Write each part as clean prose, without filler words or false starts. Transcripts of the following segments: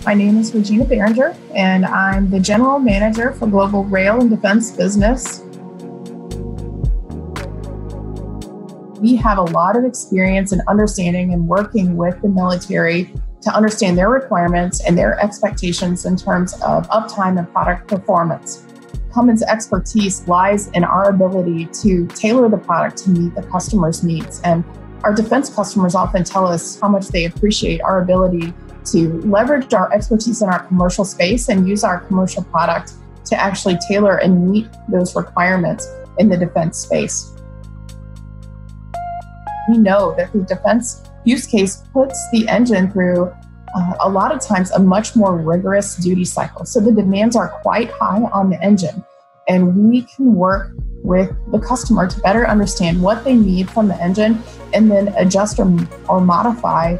My name is Regina Behringer, and I'm the General Manager for Global Rail and Defense Business. We have a lot of experience in understanding and working with the military to understand their requirements and their expectations in terms of uptime and product performance. Cummins' expertise lies in our ability to tailor the product to meet the customer's needs. And our defense customers often tell us how much they appreciate our ability to leverage our expertise in our commercial space and use our commercial product to actually tailor and meet those requirements in the defense space. We know that the defense use case puts the engine through a lot of times a much more rigorous duty cycle. So the demands are quite high on the engine, and we can work with the customer to better understand what they need from the engine and then adjust or modify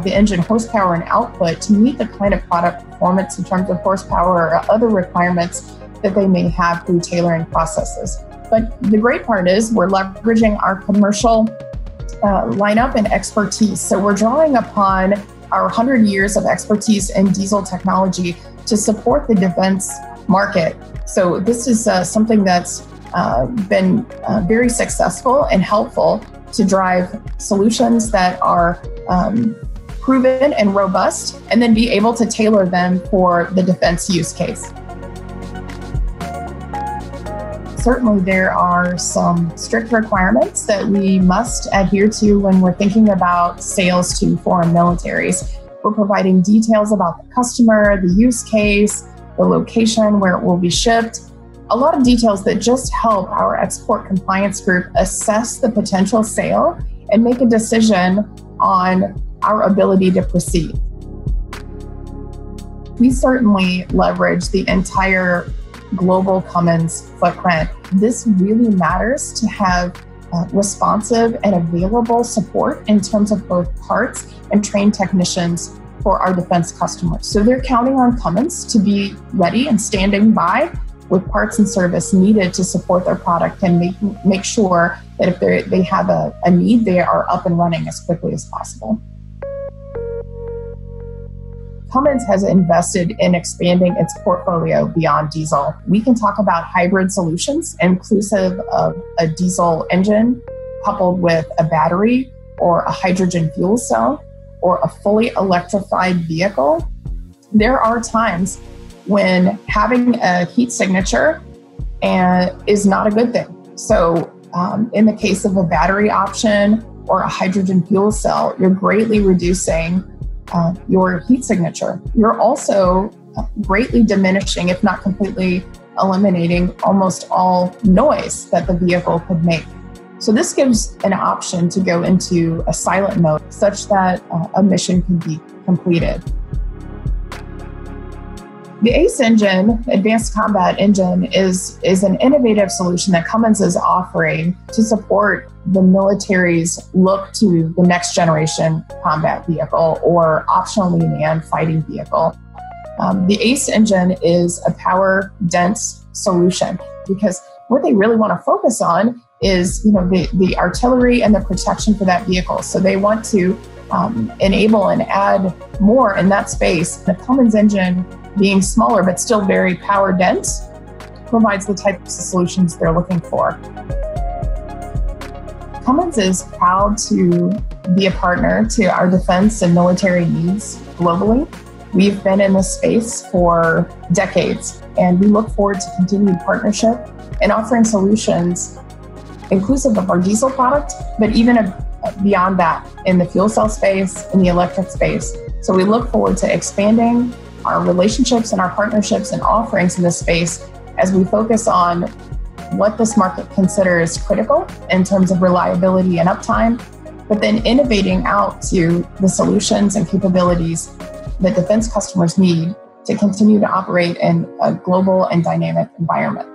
the engine horsepower and output to meet the kind of product performance in terms of horsepower or other requirements that they may have through tailoring processes. But the great part is we're leveraging our commercial lineup and expertise. So we're drawing upon our 100 years of expertise in diesel technology to support the defense market. So this is something that's been very successful and helpful to drive solutions that are proven and robust, and then be able to tailor them for the defense use case. Certainly, there are some strict requirements that we must adhere to when we're thinking about sales to foreign militaries. We're providing details about the customer, the use case, the location where it will be shipped, a lot of details that just help our export compliance group assess the potential sale and make a decision on our ability to proceed. We certainly leverage the entire global Cummins footprint. This really matters to have responsive and available support in terms of both parts and trained technicians for our defense customers. So they're counting on Cummins to be ready and standing by with parts and service needed to support their product and make sure that if they have a need, they are up and running as quickly as possible. Cummins has invested in expanding its portfolio beyond diesel. We can talk about hybrid solutions inclusive of a diesel engine coupled with a battery or a hydrogen fuel cell or a fully electrified vehicle. There are times when having a heat signature is not a good thing. So in the case of a battery option or a hydrogen fuel cell, you're greatly reducing your heat signature. You're also greatly diminishing, if not completely eliminating, almost all noise that the vehicle could make. So this gives an option to go into a silent mode such that a mission can be completed. The ACE engine, Advanced Combat Engine, is an innovative solution that Cummins is offering to support the military's look to the next generation combat vehicle or optionally manned fighting vehicle. The ACE engine is a power-dense solution because what they really want to focus on is the artillery and the protection for that vehicle. So they want to enable and add more in that space. The Cummins engine, being smaller but still very power dense, provides the types of solutions they're looking for. Cummins is proud to be a partner to our defense and military needs globally. We've been in this space for decades, and we look forward to continued partnership and offering solutions inclusive of our diesel product, but even beyond that in the fuel cell space, in the electric space. So we look forward to expanding our relationships and our partnerships and offerings in this space as we focus on what this market considers critical in terms of reliability and uptime, but then innovating out to the solutions and capabilities that defense customers need to continue to operate in a global and dynamic environment.